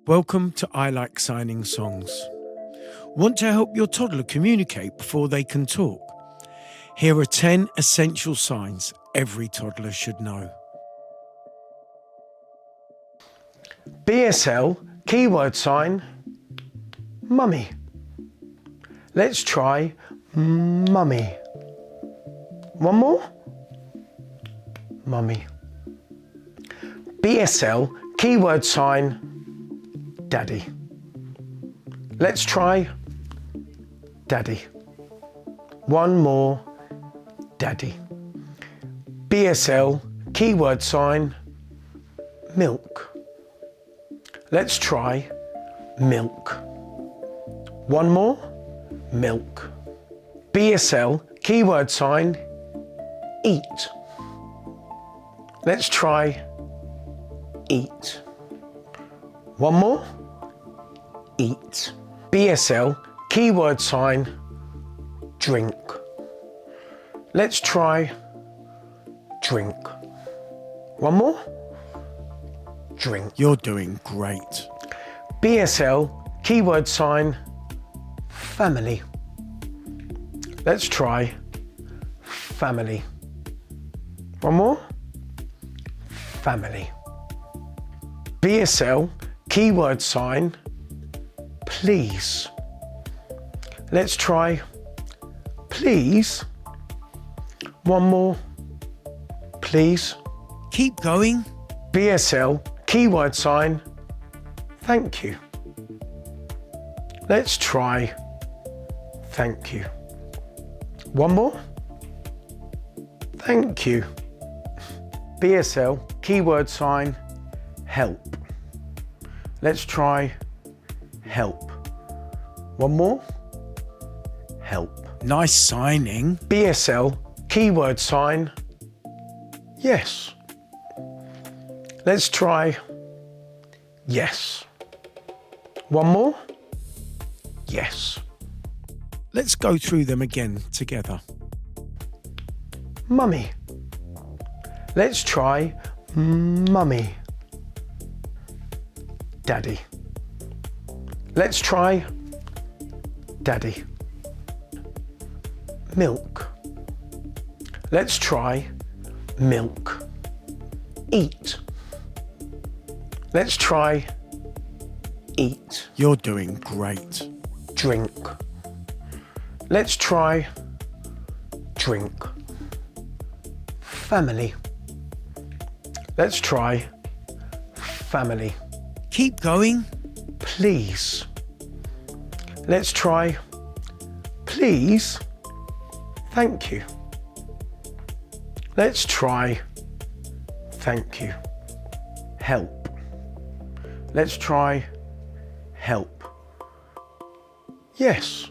Welcome to I Like Signing Songs. Want to help your toddler communicate before they can talk? Here are 10 essential signs every toddler should know. BSL, keyword sign, mummy. Let's try mummy. One more. Mummy. BSL, keyword sign, daddy. Let's try daddy. One more, daddy. BSL, keyword sign, milk. Let's try milk. One more, milk. BSL, keyword sign, eat. Let's try eat. One more, eat. BSL, keyword sign, drink. Let's try drink. One more, drink. You're doing great. BSL, keyword sign, family. Let's try family. One more, family. BSL, keyword sign, please. Let's try please. One more, please. Keep going. BSL, keyword sign, thank you. Let's try thank you. One more, thank you. BSL, keyword sign, help. Let's try help. One more, help. Nice signing. BSL, keyword sign, yes. Let's try yes. One more, yes. Let's go through them again together. Mummy. Let's try mummy. Daddy. Let's try daddy. Milk. Let's try milk. Eat. Let's try eat. You're doing great. Drink. Let's try drink. Family. Let's try family. Keep going. Please. Let's try please. Thank you. Let's try thank you. Help. Let's try help. Yes.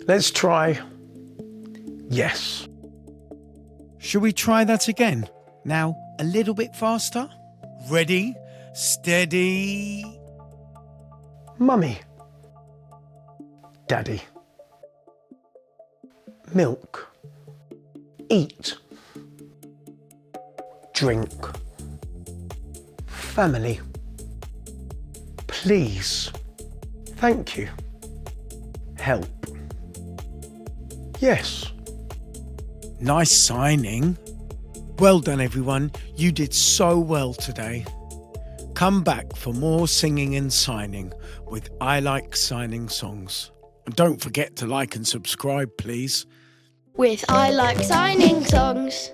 Let's try yes. Should we try that again? Now, a little bit faster. Ready, steady. Mummy. Daddy. Milk. Eat. Drink. Family. Please. Thank you. Help. Yes. Nice signing. Well done, everyone. You did so well today. Come back for more singing and signing with I Like Signing Songs. And don't forget to like and subscribe, please. With I Like Signing Songs.